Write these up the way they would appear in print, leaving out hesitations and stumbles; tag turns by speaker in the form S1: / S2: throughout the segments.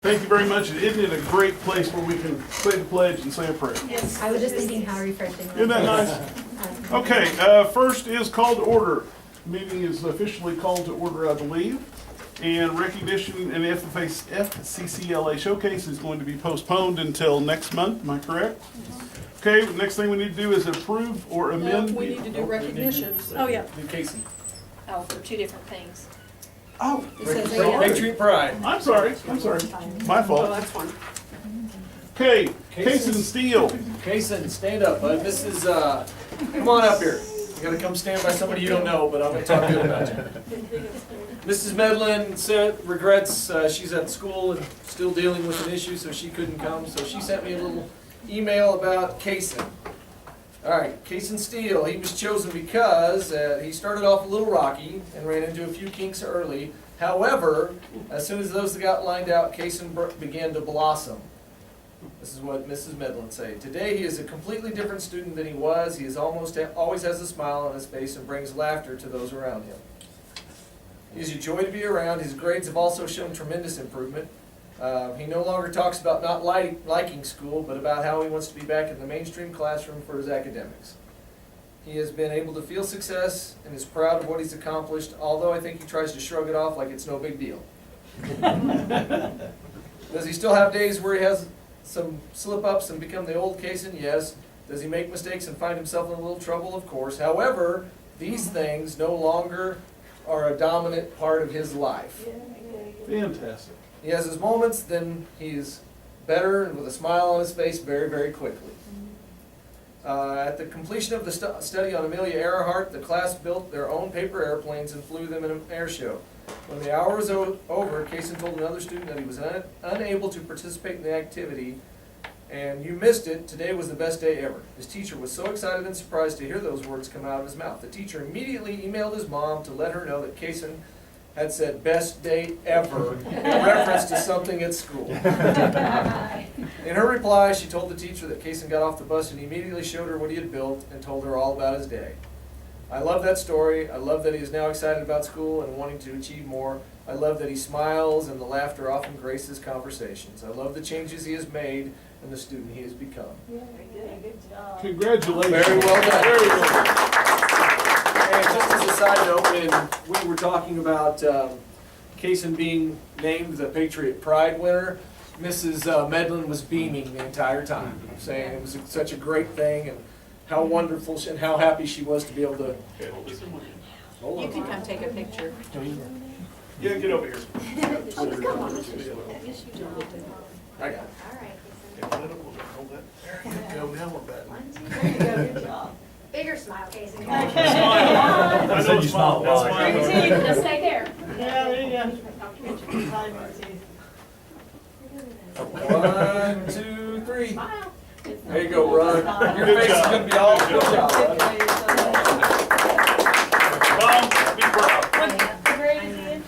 S1: Thank you very much. Isn't it a great place where we can say the pledge and say a prayer?
S2: Yes.
S3: I was just thinking how refreshing.
S1: Isn't that nice? Okay, first is call to order. Meeting is officially called to order, I believe. And recognition and FCCLA showcase is going to be postponed until next month. Am I correct? Okay, next thing we need to do is approve or
S2: No,
S1: amend.
S2: we need to do recognitions. Oh, yeah.
S4: New Casey.
S2: Oh, for two different things.
S1: Oh,
S2: It says
S1: sorry.
S4: Patriot Pride.
S1: I'm sorry. My
S2: Oh,
S1: fault.
S2: that's fine.
S1: Okay, Case and Steel.
S4: Kason, stand up, bud. This is, come on up here. You gotta come stand by somebody you don't know, but I'm gonna talk good about you. Mrs. Medlin said, regrets, she's at school and still dealing with an issue, so she couldn't come, so she sent me a little email about Kason. Alright, Kason Steele, he was chosen because he started off a little rocky and ran into a few kinks early. However, as soon as those got lined out, Kason began to blossom. This is what Mrs. Medlin said. Today he is a completely different student than he was. He is always has a smile on his face and brings laughter to those around him. He is a joy to be around. His grades have also shown tremendous improvement. He no longer talks about not liking school, but about how he wants to be back in the mainstream classroom for his academics. He has been able to feel success and is proud of what he's accomplished, although I think he tries to shrug it off like it's no big deal. Does he still have days where he has some slip-ups and become the old Kason? Yes. Does he make mistakes and find himself in a little trouble? Of course. However, these things no longer are a dominant part of his life.
S1: Fantastic.
S4: He has his moments, then he's better and with a smile on his face very, very quickly. At the completion of the study on Amelia Earhart, the class built their own paper airplanes and flew them in an air show. When the hour was over, Kason told another student that he was unable to participate in the activity, and you missed it, today was the best day ever. His teacher was so excited and surprised to hear those words come out of his mouth. The teacher immediately emailed his mom to let her know that Kason had said best day ever in reference to something at school. In her reply, she told the teacher that Kason got off the bus and immediately showed her what he had built and told her all about his day. I love that story. I love that he is now excited about school and wanting to achieve more. I love that he smiles and the laughter often graces conversations. I love the changes he has made and the student he has become.
S2: Good job.
S1: Congratulations.
S4: Very well done.
S1: Very well done.
S4: And just as a side note, when we were talking about Kason being named the Patriot Pride winner, Mrs. Medlin was beaming the entire time, saying it was such a great thing and how wonderful and how happy she was to be able to. Hold
S2: You
S4: on.
S2: can come take a picture.
S1: Yeah, get over here.
S4: I got it.
S1: Go, now we're back.
S2: Good job.
S3: Bigger smile, Casey.
S1: I
S5: said you smiled a lot.
S3: Just stay there.
S2: Yeah, there you go.
S4: 1, 2, 3.
S2: Smile.
S4: There you go, Ron. Your face is gonna be all good job, Ron.
S1: Mom, be proud.
S2: Grade again?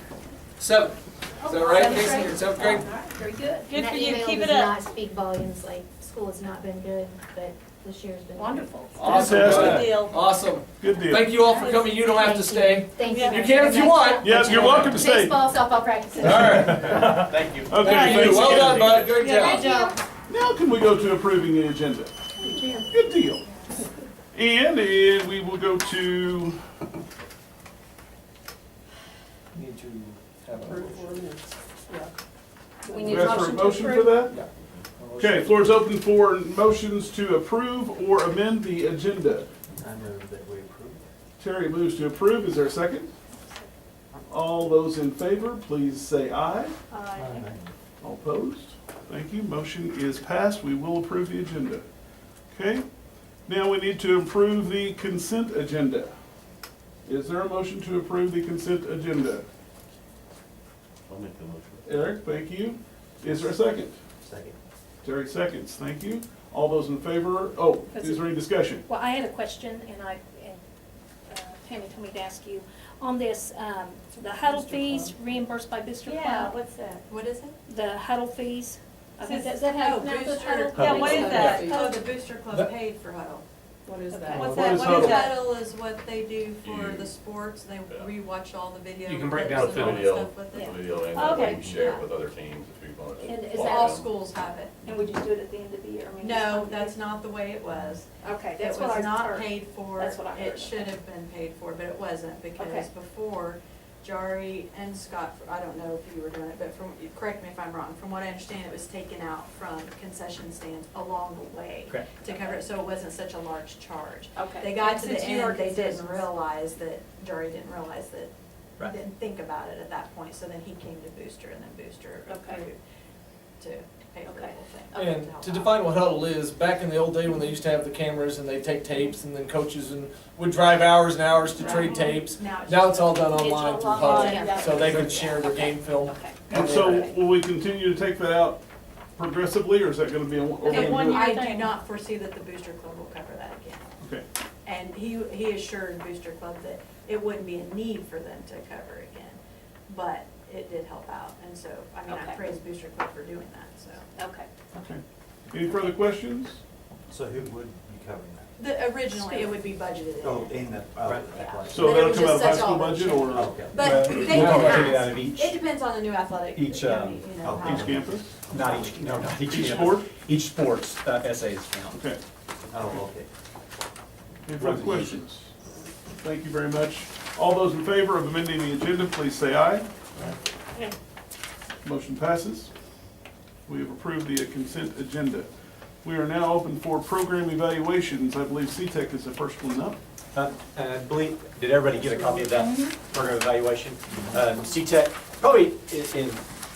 S4: 7. Is that right, Kason? You're in 7th grade?
S2: Very good.
S3: And that email does not speak volumes, like, school has not been good, but this year's been.
S2: Wonderful.
S4: Awesome.
S1: Fantastic.
S2: Deal.
S4: Awesome.
S1: Good deal.
S4: Thank you all for coming. You don't have to stay.
S3: Thank you.
S2: You
S4: can if you want.
S1: Yes, you're welcome to stay.
S3: Baseball, softball practices.
S4: All right.
S5: Thank you.
S1: Okay,
S4: Thank you.
S1: thanks
S4: Well
S1: again.
S4: done, bud. Great
S2: Yeah,
S4: job.
S2: good job.
S1: Now can we go to approving the agenda? Good deal. And we will go to,
S4: Need to have
S2: We need
S1: ask
S2: a
S1: for a
S2: motion to
S1: motion for
S2: approve.
S1: that?
S4: Yeah.
S1: Okay, floor is open for motions to approve or amend the agenda.
S5: I move that we approve.
S1: Terry moves to approve. Is there a second? All those in favor, please say aye. All opposed? Thank you. Motion is passed. We will approve the agenda. Okay? Now we need to approve the consent agenda. Is there a motion to approve the consent agenda?
S5: I'll make the motion.
S1: Eric, thank you. Is there a second?
S5: Second.
S1: Terry seconds. Thank you. All those in favor? Oh, is there any discussion?
S2: Well, I had a question, and Tammy told me to ask you. On this, the huddle fees reimbursed by Booster
S6: Yeah,
S2: Club,
S6: what's that? What is it?
S2: the huddle fees. I think
S6: Says-
S2: that how
S6: oh,
S2: you pronounce it,
S6: Booster-
S2: huddle?
S6: Yeah, what is
S2: Thanks.
S6: that?
S4: Yeah.
S6: Oh, the Booster Club paid for huddle.
S2: What is
S6: What's
S1: What
S6: that?
S1: is
S6: What
S1: huddle?
S6: is huddle is what they do for the sports. They rewatch all the video.
S7: You can break
S6: clips
S7: down
S6: and all the
S7: video.
S6: stuff with it.
S2: Yeah.
S7: Video and
S2: Okay.
S7: then you share it with other teams if you want to.
S2: And
S6: all schools have it.
S2: And we just do it at the end of the year? I mean,
S6: No,
S2: just-
S6: that's not the way it was.
S2: Okay,
S6: It
S2: that's what I
S6: was not
S2: heard.
S6: paid for.
S2: That's what I heard.
S6: It should have been paid for, but it wasn't,
S2: Okay.
S6: because before, Jari and Scott, I don't know if you were doing it, but correct me if I'm wrong, from what I understand, it was taken out from concession stands along the way
S7: Correct.
S6: to cover it, so it wasn't such a large charge.
S2: Okay.
S6: They got
S2: And
S6: to the
S2: since you are
S6: end, they didn't
S2: concessions-
S6: realize that, Jari didn't realize that,
S7: Right.
S6: didn't think about it at that point, so then he came to Booster, and then Booster
S2: Okay.
S6: approved to pay for the
S2: Okay.
S6: whole thing.
S2: Okay.
S4: And
S6: help
S4: to
S6: out.
S4: define what huddle is, back in the old day when they used to have the cameras and they take tapes and then coaches and would drive hours and hours to trade
S6: Right.
S4: tapes.
S6: Now it's
S4: Now
S6: just-
S4: it's all done
S2: Digital
S4: online through
S2: online,
S4: Huddle,
S2: yeah.
S4: so they can share their game film.
S2: Okay.
S1: And so will we continue to take that out progressively, or is that gonna be a one? or
S2: Okay,
S1: we'll
S2: one
S1: do it-
S2: year.
S6: I do
S2: thing.
S6: not foresee that the Booster Club will cover that again.
S1: Okay,
S6: And he assured Booster Club that it wouldn't be a need for them to cover again, but it did help out, and so, I mean, I
S2: Okay.
S6: praise Booster Club for doing that, so.
S2: Okay.
S1: okay. Any further questions?
S5: So who would be covering that?
S6: Originally, it would be budgeted
S5: Oh,
S6: in.
S5: in the,
S7: Right.
S5: that's why.
S1: So
S6: But it
S1: that'll
S6: was
S1: come out of
S6: just
S1: high
S6: such
S1: school
S6: all
S1: budget,
S6: change.
S1: or
S5: Okay.
S6: But
S7: Well,
S6: they
S7: we'll
S6: can
S7: probably take it
S6: ask.
S7: out of each-
S6: It depends on the new athletic.
S7: Each,
S6: you know,
S5: oh,
S6: how-
S1: each campus?
S7: Not each, no, not each.
S1: Each
S7: campus.
S1: sport?
S7: Each sports, essays count.
S1: Okay.
S5: Oh, okay.
S1: Any further questions? Thank you very much. All those in favor of amending the agenda, please say aye.
S2: Okay.
S1: Motion passes. We have approved the consent agenda. We are now open for program evaluations. I believe CTEC is the first one up.
S7: And I believe, did everybody get a copy of that program evaluation? CTEC, probably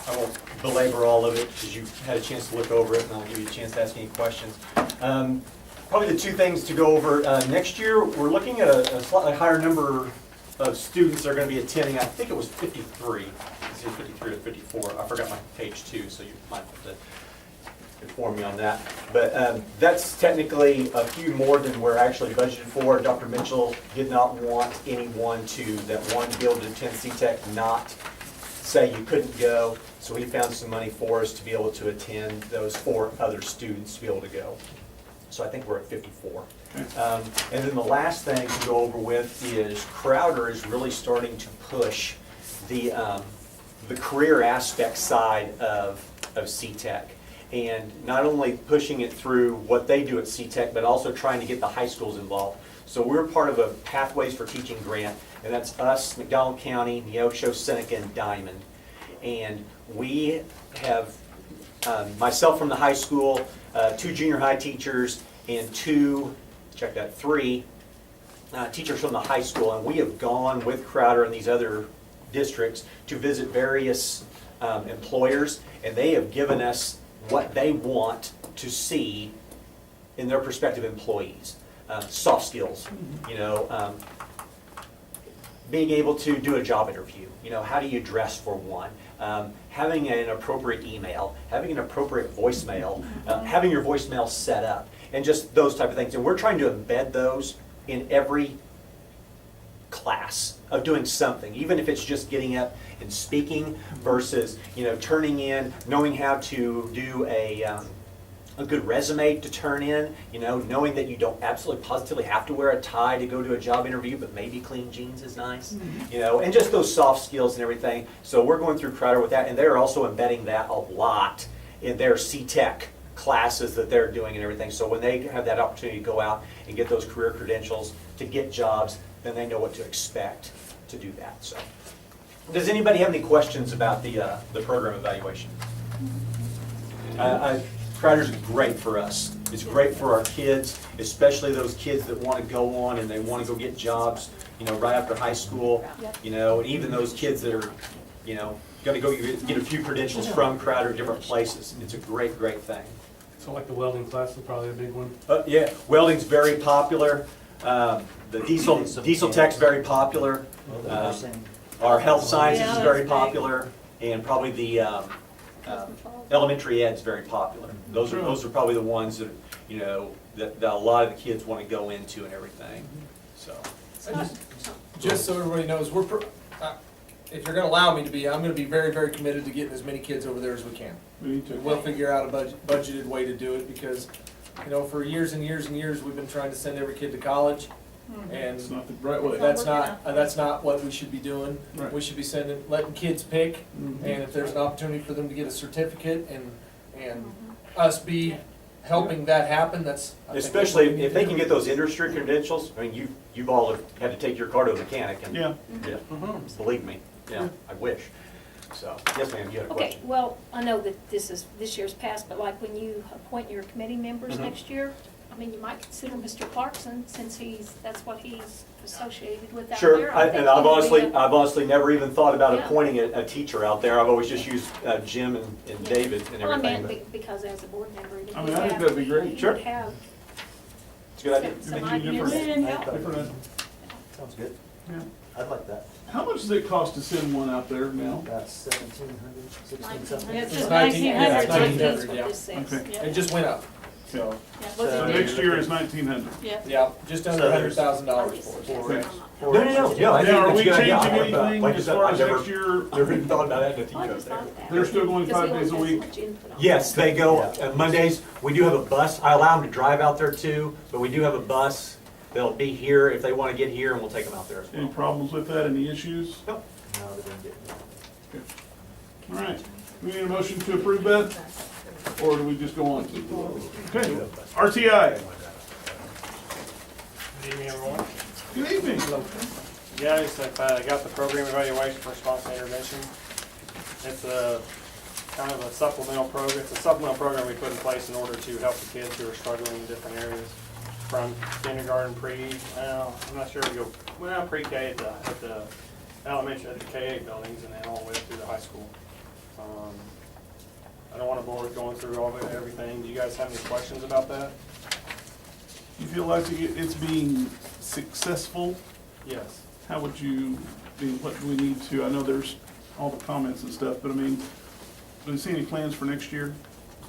S7: I won't belabor all of it because you've had a chance to look over it and I'll give you a chance to ask any questions. Probably the two things to go over, next year, we're looking at a slightly higher number of students that are going to be attending. I think it was 53. It's either 53 or 54. I forgot my page 2, so you might have to inform me on that. But that's technically a few more than we're actually budgeted for. Dr. Mitchell did not want anyone that wanted to be able to attend CTEC not say you couldn't go. So he found some money for us to be able to attend those 4 other students to be able to go. So I think we're at 54. And then the last thing to go over with is Crowder is really starting to push the career aspect side of CTEC. And not only pushing it through what they do at CTEC, but also trying to get the high schools involved. So we're part of a Pathways for Teaching grant, and that's us, McDonald County, Neosho, Seneca, and Diamond. And we have, myself from the high school, 2 junior high teachers, and 3 teachers from the high school. And we have gone with Crowder and these other districts to visit various employers, and they have given us what they want to see in their prospective employees. Soft skills, being able to do a job interview, how do you dress for one? Having an appropriate email, having an appropriate voicemail, having your voicemail set up, and just those type of things. And we're trying to embed those in every class of doing something, even if it's just getting up and speaking versus, turning in, knowing how to do a good resume to turn in, knowing that you don't absolutely positively have to wear a tie to go to a job interview, but maybe clean jeans is nice, and just those soft skills and everything. So we're going through Crowder with that, and they're also embedding that a lot in their CTEC classes that they're doing and everything. So when they have that opportunity to go out and get those career credentials to get jobs, then they know what to expect to do that. So, does anybody have any questions about the program evaluation? Crowder's great for us. It's great for our kids, especially those kids that want to go on and they want to go get jobs, right after high school. And even those kids that are, going to go get a few credentials from Crowder at different places. It's a great, great thing.
S8: So like the welding class is probably a big one.
S7: Yeah, welding's very popular. The diesel tech's very popular. Our health sciences is very popular, and probably the elementary ed's very popular. Those are probably the ones that that a lot of the kids want to go into and everything. So.
S4: Just so everybody knows, if you're gonna allow me to be, I'm gonna be very, very committed to getting as many kids over there as we can.
S1: Me too.
S4: We'll figure out a budgeted way to do it because, for years and years and years, we've been trying to send every kid to college. And
S1: It's not the right way.
S4: that's not what we should be doing.
S1: Right.
S4: We should be letting kids pick,
S1: Mhm.
S4: and if there's an opportunity for them to get a certificate and and us be helping that happen, that's. I think that's what
S7: Especially
S4: we need
S7: if
S4: to
S7: they
S4: do.
S7: can get those industry credentials, I mean, you've all had to take your car to a mechanic and.
S1: Yeah.
S7: Yeah,
S4: Mhm.
S7: believe me, yeah, I wish. So, yes, ma'am, you had a
S2: Okay,
S7: question?
S2: well, I know that this year's passed, but like when you appoint your committee members
S7: Mhm.
S2: next year, I mean, you might consider Mr. Clarkson, since that's what he's associated with out
S7: Sure,
S2: there. I think
S7: and
S2: he
S7: I've
S2: would be
S7: honestly never even thought about
S2: Yeah.
S7: appointing a teacher out there. I've always just used Jim and
S2: Yeah.
S7: David and
S2: Well, I
S7: everything,
S2: meant
S7: but
S2: because as a board member, you
S1: I mean,
S2: would
S1: I think
S2: have-
S1: that'd be great.
S2: you
S7: Sure.
S2: would have
S7: it's a good idea.
S2: some
S1: Make you
S2: ideas.
S1: different.
S5: Sounds good.
S1: Yeah.
S5: I'd like that.
S1: How much does it cost to send one out there now?
S5: About 1,700, 16 something.
S6: It's
S4: It's
S6: 1900.
S4: it's 1900,
S2: That's what
S4: yeah.
S2: this says.
S1: Okay.
S4: It just went up, so,
S1: So next year is 1,900.
S4: yeah, just under
S5: So there's-
S4: $100,000 for us.
S1: Okay.
S7: No, I
S1: Now,
S7: think
S1: are
S7: that's
S1: we
S7: a good idea.
S1: changing
S7: Like
S1: anything
S7: I
S1: as
S7: said,
S1: far
S7: I've
S1: as
S7: never-
S1: next year?
S7: Never even thought about that in a
S2: I
S7: teacher
S2: just
S7: there.
S2: thought that.
S1: They're still going
S2: Because
S1: 5
S2: we
S1: days a
S2: always
S1: week?
S2: have so much input on
S7: Yes, they go,
S5: Yeah.
S7: Mondays, we do have a bus, I allow them to drive out there too, but we do have a bus. They'll be here if they want to get here, and we'll take them out there as
S1: Any
S7: well.
S1: problems with that, any issues?
S5: No, they didn't get it.
S1: All right, we need a motion to approve that, or do we just go on? Okay, RTI,
S8: Good evening, everyone.
S1: good evening.
S8: Guys, I've got the program evaluation for response and intervention. It's a kind of a supplemental program. It's a supplemental program we put in place in order to help the kids who are struggling in different areas, from kindergarten, I'm not sure we go, well, pre-K at the elementary, at the K-8 buildings, and then all the way up through the high school. I don't want to bore with going through all of everything. Do you guys have any questions about that?
S1: You feel like it's being successful?
S8: Yes.
S1: How would you, what do we need to, I know there's all the comments and stuff, but I mean, do you see any plans for next year?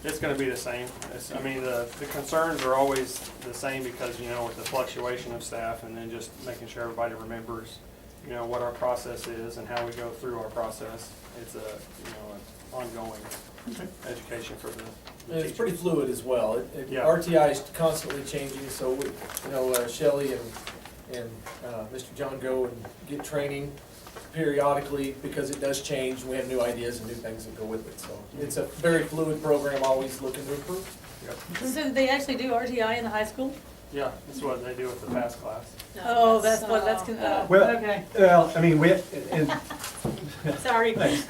S8: It's gonna be the same. I mean, the concerns are always the same because, with the fluctuation of staff and then just making sure everybody remembers, what our process is and how we go through our process. It's an ongoing
S1: Okay.
S8: education for the
S4: And it's
S8: teachers.
S4: pretty fluid as well.
S8: Yeah.
S4: RTI is constantly changing, so we, Shelley and Mr. John go and get training periodically because it does change, and we have new ideas and new things that go with it, so it's a very fluid program, always looking to improve.
S9: So they actually do RTI in the high school?
S8: Yeah, that's what they do with the PASS class.
S9: Oh, that's what, that's,
S7: Well,
S9: okay,
S7: Well, I mean,
S9: sorry.
S7: Thanks.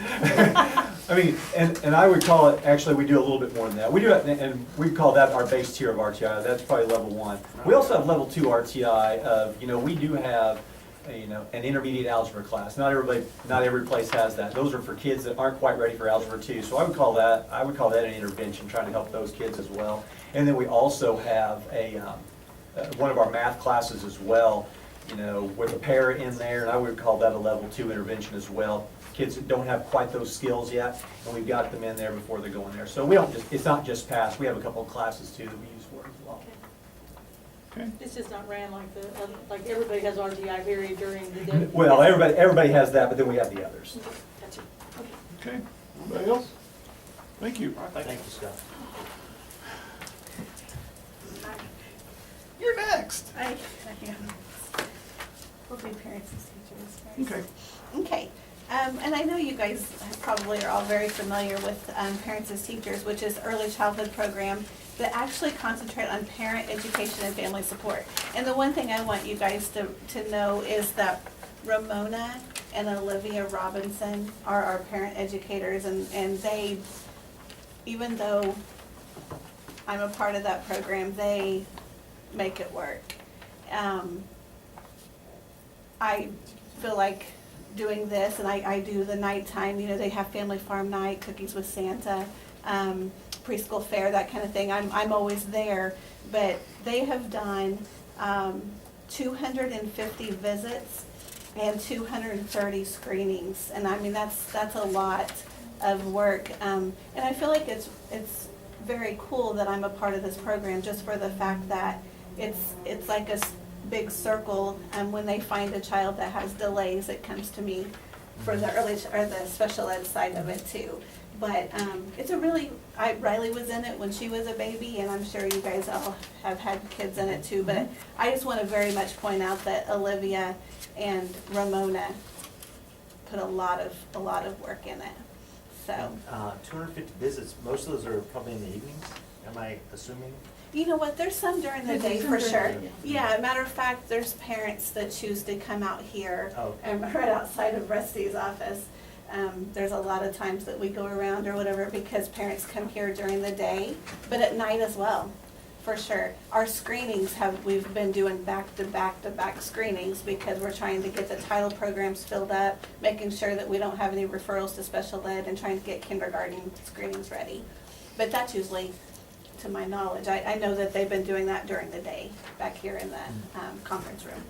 S7: I mean, and I would call it, actually, we do a little bit more than that. We do it, and we call that our base tier of RTI. That's probably level 1. We also have level 2 RTI of, we do have, an intermediate algebra class. Not every place has that. Those are for kids that aren't quite ready for algebra 2. So I would call that an intervention, trying to help those kids as well. And then we also have one of our math classes as well, with a pair in there, and I would call that a level 2 intervention as well. Kids that don't have quite those skills yet, and we've got them in there before they go in there. So it's not just PASS, we have a couple of classes too that we use for it as well.
S1: Okay.
S9: It's just not ran like everybody has RTI period during the day.
S7: Well, everybody has that, but then we have the others.
S9: Gotcha.
S1: Okay, anybody else? Thank you.
S8: All right, thank you.
S5: Thank you, Scott.
S1: You're next.
S10: We'll be parents and teachers, right?
S1: Okay.
S10: Okay, and I know you guys probably are all very familiar with Parents as Teachers, which is early childhood program that actually concentrate on parent education and family support. And the one thing I want you guys to know is that Ramona and Olivia Robinson are our parent educators, and they, even though I'm a part of that program, they make it work. I feel like doing this, and I do the nighttime, they have family farm night, cookies with Santa, preschool fair, that kind of thing. I'm always there, but they have done 250 visits and 230 screenings, and I mean that's a lot of work. And I feel like it's very cool that I'm a part of this program, just for the fact that it's like a big circle. When they find a child that has delays, it comes to me for the the special ed side of it too. But it's Riley was in it when she was a baby, and I'm sure you guys all have had kids in it too. But I just want to very much point out that Olivia and Ramona put a lot of work in it. So,
S5: 250 visits, most of those are probably in the evenings, am I assuming?
S10: you know what, there's some during the day
S9: Some
S10: for
S9: during
S10: sure.
S9: the day,
S10: Yeah, matter of fact, there's parents that choose to come out here,
S5: Oh.
S10: right outside of Rusty's office. There's a lot of times that we go around or whatever because parents come here during the day, but at night as well, for sure. Our screenings we've been doing back-to-back-to-back screenings because we're trying to get the title programs filled up, making sure that we don't have any referrals to special ed and trying to get kindergarten screenings ready. But that's usually, to my knowledge, I know that they've been doing that during the day back here in the conference room.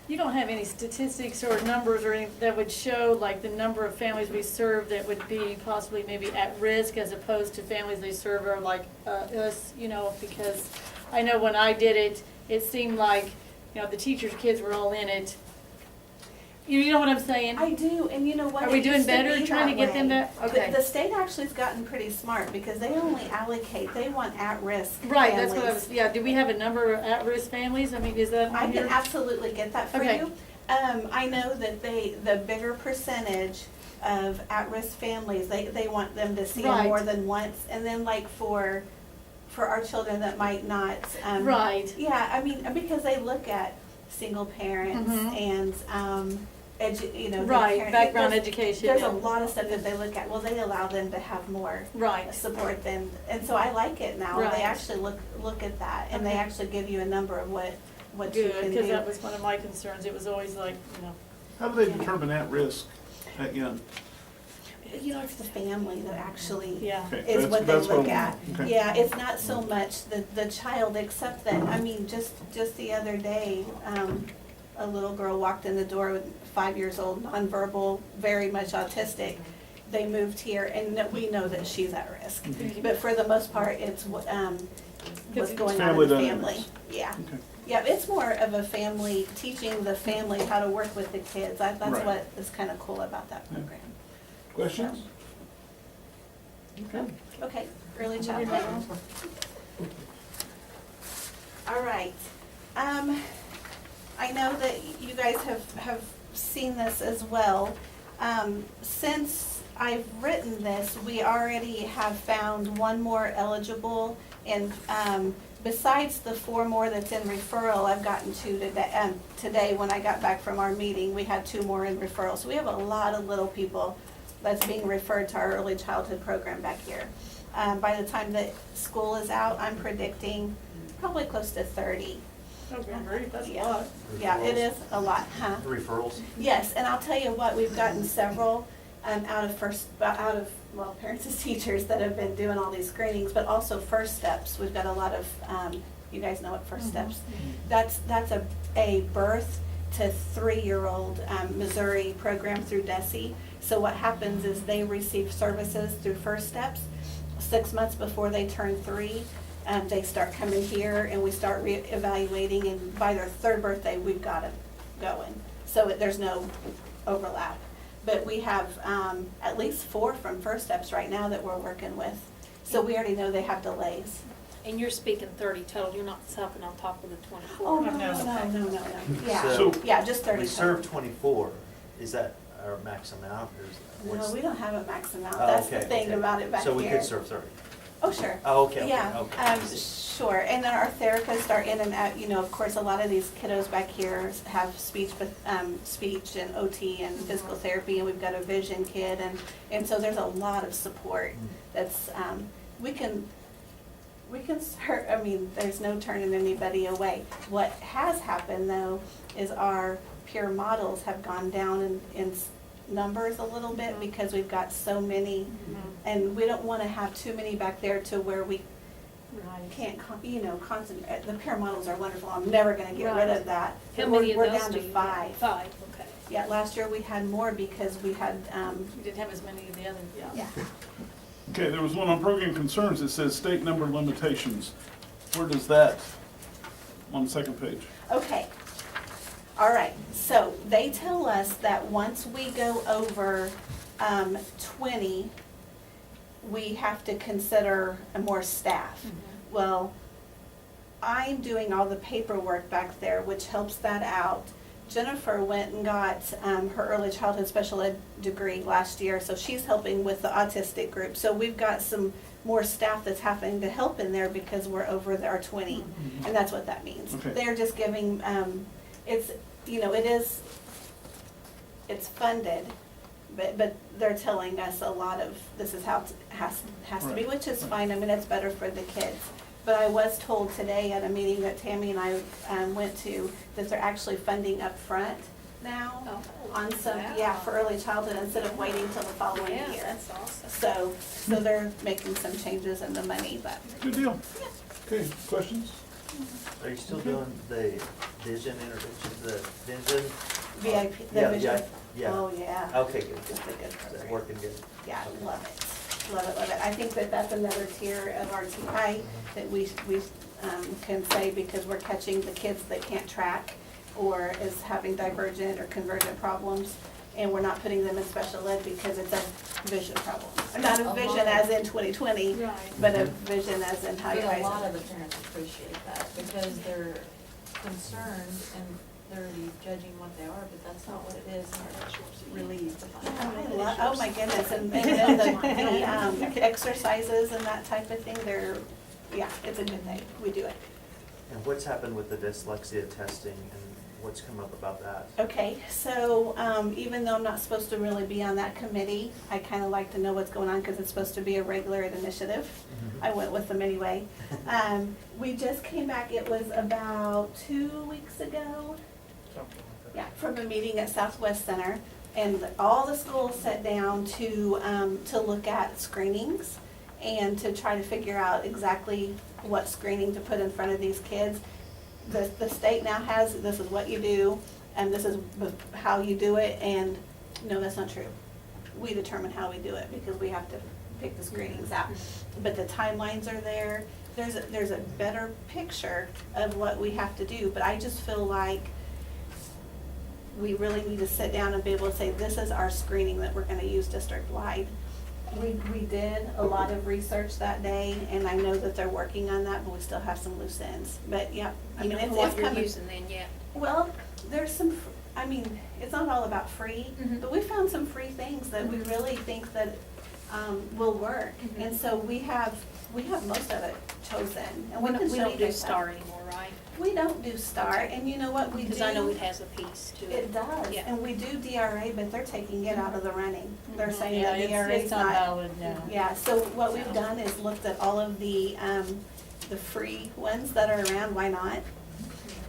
S9: You don't have any statistics or numbers or anything that would show like the number of families we serve that would be possibly maybe at risk as opposed to families they serve are like us, you know, because I know when I did it, it seemed like, you know, the teachers' kids were all in it. You know what I'm saying?
S10: I do, and you know what?
S9: Are we
S10: It
S9: doing
S10: used to
S9: better
S10: be
S9: trying to
S10: that
S9: get them
S10: way.
S9: to, okay.
S10: The state actually has gotten pretty smart because they only allocate, they want at-risk
S9: Right, that's what I
S10: families.
S9: was, yeah, do we have a number of at-risk families? I mean, is that
S10: I
S9: on
S10: can
S9: here?
S10: absolutely get that for
S9: Okay.
S10: you. I know that the bigger percentage of at-risk families, they want them to see them
S9: Right.
S10: more than once. And then like for our children that might not.
S9: Right.
S10: Yeah, I mean, because they look at single parents
S9: Mhm.
S10: and, you know. the
S9: Right,
S10: parent-
S9: background
S10: there's-
S9: education.
S10: There's a
S9: and-
S10: lot of stuff that they look at. Well, they allow them to have more
S9: Right,
S10: support than, and so I like it now.
S9: Right.
S10: They actually look at that and they
S9: Okay.
S10: actually give you a number of what you
S9: good,
S10: can
S9: because
S10: do.
S9: that was one of my concerns. It was always like, you know,
S1: How do they determine at risk again?
S10: You know, it's the family that actually
S9: yeah.
S1: Okay,
S10: is
S1: that's-
S10: what they
S1: that's
S10: look
S1: I'm-
S10: at.
S1: okay.
S10: Yeah, it's not so much the child, except that, I mean, just the other day, a little girl walked in the door with 5 years old, nonverbal, very much autistic. They moved here and we know that she's at risk.
S1: Mm-hmm.
S10: But for the most part, it's what's going on
S1: Family
S10: in the
S1: dynamics.
S10: family. Yeah.
S1: Okay.
S10: Yeah, it's more of a family, teaching the family how to work with the kids. That's
S1: Right.
S10: what is kind of cool about that
S1: Yeah.
S10: program.
S1: Questions? Okay.
S10: Okay, early childhood. All right. I know that you guys have seen this as well. Since I've written this, we already have found one more eligible, and besides the 4 more that's in referral, I've gotten 2 today. Today, when I got back from our meeting, we had 2 more in referral. So we have a lot of little people that's being referred to our early childhood program back here. By the time that school is out, I'm predicting probably close to 30.
S9: Okay, great, that's a
S10: Yeah.
S9: lot.
S10: Yeah, it is a lot, huh?
S5: Referrals?
S10: Yes, and I'll tell you what, we've gotten several out of parents as teachers that have been doing all these screenings, but also First Steps. We've got a lot of, you guys know what First Steps. That's a birth to 3-year-old Missouri program through DESE. So what happens is they receive services through First Steps 6 months before they turn 3. They start coming here and we start reevaluating, and by their 3rd birthday, we've got them going. So there's no overlap. But we have at least 4 from First Steps right now that we're working with. So we already know they have delays.
S2: And you're speaking 30 total, you're not helping on top of the 24.
S10: Oh, no. Yeah,
S5: So-
S10: yeah, just 30
S5: We
S10: total.
S5: serve 24, is that our max amount, or is that?
S10: No,
S5: what's-
S10: we don't have a max amount.
S5: Oh,
S10: That's the
S5: okay,
S10: thing
S5: okay.
S10: about it back here.
S5: So we could serve 30?
S10: Oh, sure.
S5: Oh, okay, okay,
S10: Yeah,
S5: okay.
S10: sure. And then our therapists are in and out, you know, of course, a lot of these kiddos back here have speech and OT and physical therapy, and we've got a vision kid, and so there's a lot of support that's, we can serve, I mean, there's no turning anybody away. What has happened, though, is our peer models have gone down in numbers a little bit because we've got so many, and we don't want to have too many back there to where we
S9: Right.
S10: can't, concentrate. The peer models are wonderful. I'm never going to get rid
S2: Right.
S10: of that.
S2: How
S10: But
S2: many of
S10: we're
S2: those
S10: down
S2: do
S10: to
S2: you
S10: 5.
S2: have? 5, okay.
S10: Yeah, last year we had more because we had,
S9: We didn't have as many of the others, yeah.
S10: yeah.
S1: Okay, there was one on program concerns that says state number limitations. Where does that, on the second page?
S10: Okay. All right. So they tell us that once we go over 20, we have to consider more staff. Well, I'm doing all the paperwork back there, which helps that out. Jennifer went and got her early childhood special ed degree last year, so she's helping with the autistic group. So we've got some more staff that's having to help in there because we're over our 20, and that's what that means.
S1: Okay.
S10: They're just giving, it's, you know, it's funded, but they're telling us a lot of, this is how it has to be, which is fine. I mean, it's better for the kids. But I was told today at a meeting that Tammy and I went to, that they're actually funding up front now on some, for early childhood instead of waiting till the following
S2: Yeah,
S10: year.
S2: that's awesome.
S10: So they're making some changes in the money, but
S1: Good deal. Okay, questions?
S5: Are you still doing the vision interventions, the vision?
S10: VIP, the
S5: Yeah,
S10: vision.
S5: yeah.
S10: Oh, yeah.
S5: Okay, good.
S10: It's a good
S5: Is that
S10: program.
S5: working good?
S10: Yeah, I love it. Love it, love it. I think that that's another tier of RTI that we can say, because we're catching the kids that can't track or is having divergent or convergent problems, and we're not putting them in special ed because it's a vision problem. Not a vision as in 20/20,
S2: Right.
S10: but a vision as in how you
S6: But
S10: guys.
S6: a lot of the parents appreciate that, because they're concerned and they're already judging what they are, but that's not what it is, and they're relieved to find out.
S10: Oh my goodness, and the exercises and that type of thing, it's a good thing, we do it.
S5: And what's happened with the dyslexia testing and what's come up about that?
S10: Okay, so even though I'm not supposed to really be on that committee, I kind of like to know what's going on because it's supposed to be a regular initiative. I went with them anyway. We just came back, it was about 2 weeks ago. Yeah, from a meeting at Southwest Center, and all the schools sat down to look at screenings and to try to figure out exactly what screening to put in front of these kids. The state now has, this is what you do, and this is how you do it, and no, that's not true. We determine how we do it because we have to pick the screenings out. But the timelines are there. There's a better picture of what we have to do, but I just feel like we really need to sit down and be able to say, this is our screening that we're gonna use district-wide. We did a lot of research that day, and I know that they're working on that, but we still have some loose ends. But yeah, I
S2: You
S10: mean,
S2: know
S10: it's
S2: what you're
S10: coming.
S2: using then yet?
S10: Well, there's some, I mean, it's not all about free,
S2: Mhm.
S10: but we found some free things that we really think that will work.
S2: Mhm.
S10: And so we have most of it chosen. And we can
S2: We
S10: show
S2: don't
S10: you
S2: do
S10: guys
S2: STAR
S10: that.
S2: anymore, right?
S10: We don't do STAR, and you know what we do?
S2: Because I know it has a piece to it.
S10: It does,
S2: Yeah.
S10: and we do DRA, but they're taking it out of the running. They're saying
S9: Yeah,
S10: that
S9: it's-
S10: DRA is
S9: it's not valid now.
S10: Yeah, so what we've done is looked at all of the free ones that are around, why not?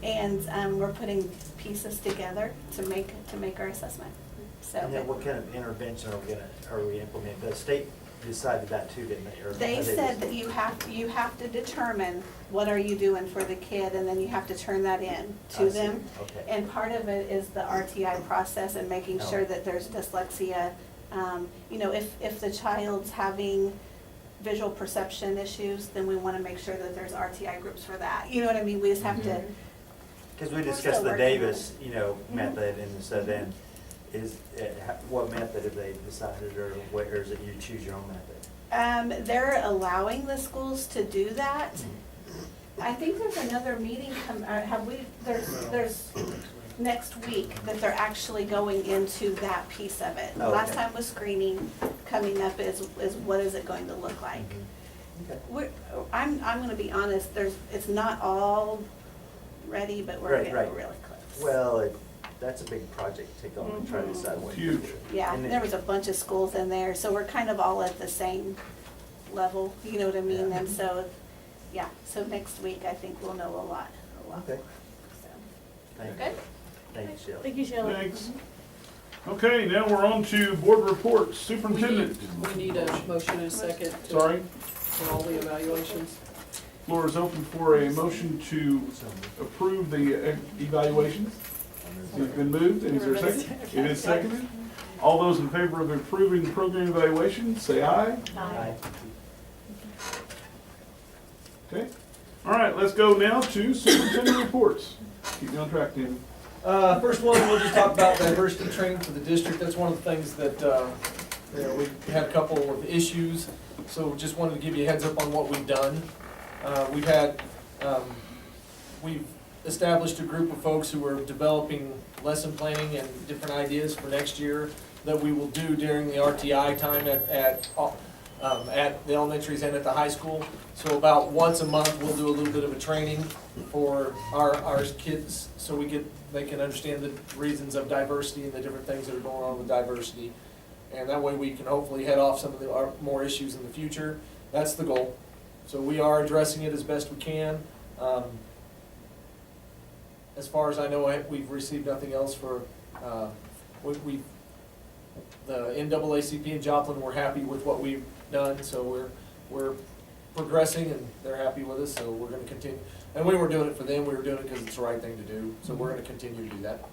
S10: And we're putting pieces together to make our assessment, so.
S5: And then what kind of intervention are we implementing? The state decided that too, didn't they? Or
S10: They
S5: did
S10: said that you have to determine what are you doing for the kid, and then you have to turn that in
S5: I
S10: to
S5: see.
S10: them.
S5: Okay.
S10: And part of it is the RTI process and making sure
S5: Oh.
S10: that there's dyslexia. You know, if the child's having visual perception issues, then we want to make sure that there's RTI groups for that. You know what I mean? We just have to,
S5: Because we
S10: We're
S5: discussed
S10: still
S5: the
S10: working on
S5: Davis,
S10: it.
S5: method, and so then what method have they decided, or is it you choose your own method?
S10: they're allowing the schools to do that. I think there's another meeting there's next week that they're actually going into that piece of it.
S5: Oh,
S10: Last
S5: okay.
S10: time was screening, coming up is what is it going to look like?
S5: Okay.
S10: I'm gonna be honest, it's not all ready, but we're
S5: Right,
S10: getting
S5: right.
S10: really close.
S5: Well, that's a big project to take on and try to
S10: Mhm.
S5: decide what.
S1: Huge.
S10: Yeah,
S5: and
S10: there was a bunch of schools in there, so we're kind of all at the same level, you know what I mean?
S5: Yeah.
S10: And so, yeah, so next week, I think we'll know a lot.
S5: Okay,
S10: So,
S5: thank you.
S10: Good?
S5: Thank you, Shelley.
S9: Thank you, Shelley.
S1: Thanks. Okay, now we're on to board reports. Superintendent,
S11: We need a motion and a second
S1: sorry,
S11: for all the evaluations.
S1: floor is open for a motion to approve the evaluations. It's been moved, and is there a second? It is seconded. All those in favor of approving the program evaluation, say aye.
S5: Aye.
S1: Okay, all right, let's go now to superintendent reports. Keep me on track, Tim.
S4: First one, we'll just talk about diversity training for the district. That's one of the things that, we had a couple of issues, so just wanted to give you a heads up on what we've done. We've established a group of folks who are developing lesson planning and different ideas for next year that we will do during the RTI time at the elementaries and at the high school. So about once a month, we'll do a little bit of a training for our kids, so they can understand the reasons of diversity and the different things that are going on with diversity. And that way we can hopefully head off some of our more issues in the future. That's the goal. So we are addressing it as best we can. As far as I know, we've received nothing else for, the NAACP and Joplin were happy with what we've done, so we're progressing and they're happy with us, so we're gonna continue. And we weren't doing it for them, we were doing it because it's the right thing to do, so we're gonna continue to do that.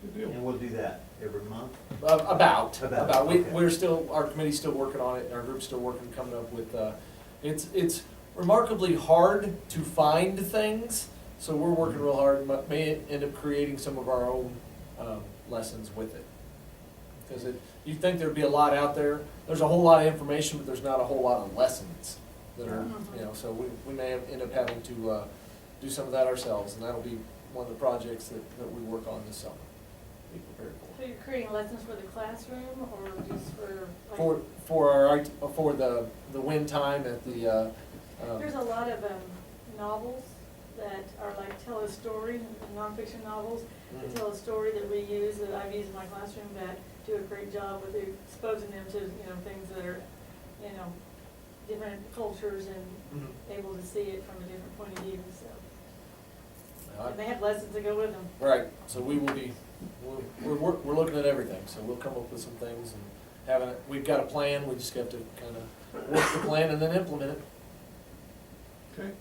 S1: Good deal.
S5: And we'll do that every month?
S4: About.
S5: Okay.
S4: We're still, our committee's still working on it, and our group's still working, coming up with, it's remarkably hard to find things, so we're working real hard, and may end up creating some of our own, lessons with it. Because you'd think there'd be a lot out there, there's a whole lot of information, but there's not a whole lot of lessons that are, so we may end up having to, do some of that ourselves, and that'll be one of the projects that we work on this summer. Be prepared for.
S9: So you're creating lessons for the classroom or just for? Like,
S4: For the win time at the,
S9: There's a lot of novels that are like tell a story, nonfiction novels that tell a story that we use, that I've used in my classroom, that do a great job with exposing them to, things that are, different cultures and able to see it from a different point of view, so. And they have lessons that go with them.
S4: Right, so we will be, we're looking at everything, so we'll come up with some things and we've got a plan, we just have to kind of work the plan and then implement it.
S1: Okay.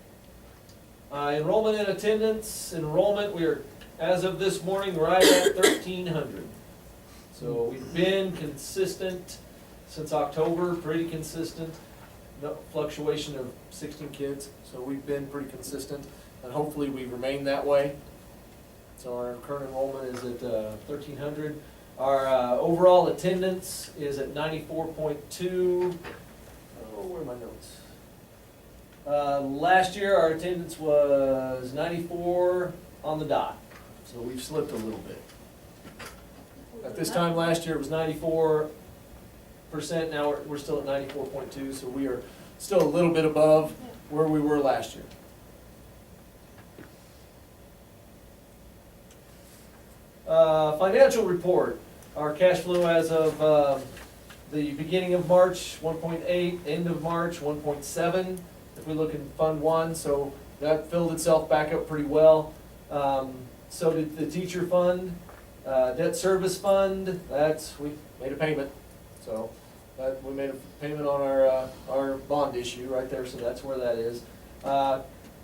S4: Enrollment and attendance, we are, as of this morning, right at 1,300. So we've been consistent since October, pretty consistent, no fluctuation of 16 kids, so we've been pretty consistent, and hopefully we remain that way. So our current enrollment is at 1,300. Our overall attendance is at 94.2. Oh, where are my notes? Last year, our attendance was 94 on the dot, so we've slipped a little bit. At this time last year, it was 94%, now we're still at 94.2, so we are still a little bit above where we were last year. Financial report, our cash flow as of the beginning of March, 1.8, end of March, 1.7. If we look in Fund 1, so that filled itself back up pretty well. So did the teacher fund, debt service fund, we made a payment. So we made a payment on our bond issue right there, so that's where that is.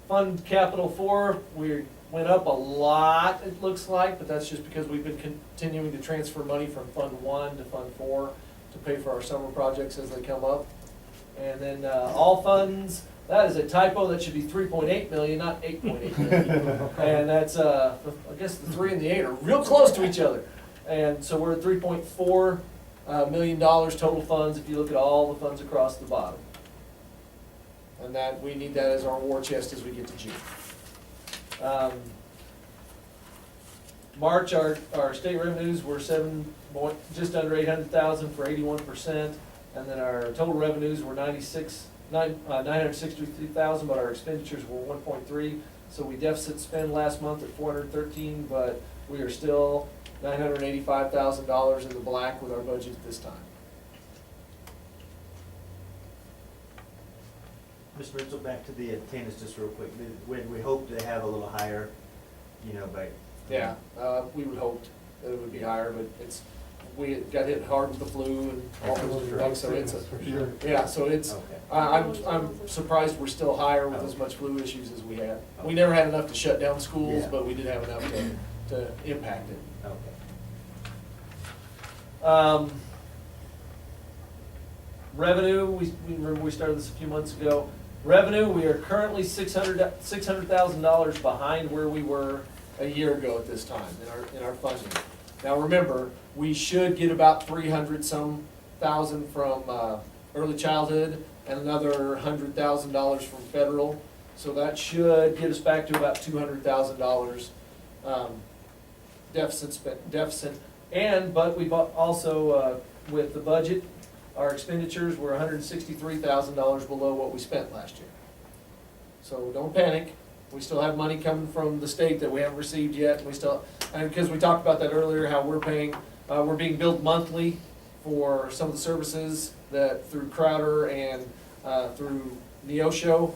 S4: Fund Capital 4, we went up a lot, it looks like, but that's just because we've been continuing to transfer money from Fund 1 to Fund 4 to pay for our summer projects as they come up. And then all funds, that is a typo, that should be 3.8 million, not 8.8 million. And that's, I guess the 3 and the 8 are real close to each other. And so we're at $3.4 million total funds if you look at all the funds across the bottom. And that, we need that as our war chest as we get to June. March, our state revenues were just under 800,000 for 81%, and then our total revenues were 963,000, but our expenditures were 1.3. So we deficit spend last month at 413, but we are still $985,000 in the black with our budget at this time.
S5: Mr. Mitchell, back to the attendance just real quick. We hope to have a little higher, by.
S4: Yeah, we would hope that it would be higher, but we got hit hard with the flu and all those different things, so it's,
S5: Okay.
S4: I'm surprised we're still higher with as much flu issues as we had. We never had enough to shut down schools, but we did have enough to impact it.
S5: Okay.
S4: Revenue, we remember we started this a few months ago. Revenue, we are currently $600,000 behind where we were a year ago at this time in our funding. Now remember, we should get about 300-some thousand from early childhood and another $100,000 from federal. So that should get us back to about $200,000 deficit. But we've also, with the budget, our expenditures were $163,000 below what we spent last year. So don't panic. We still have money coming from the state that we haven't received yet. And because we talked about that earlier, how we're being billed monthly for some of the services that through Crowder and through Neosho.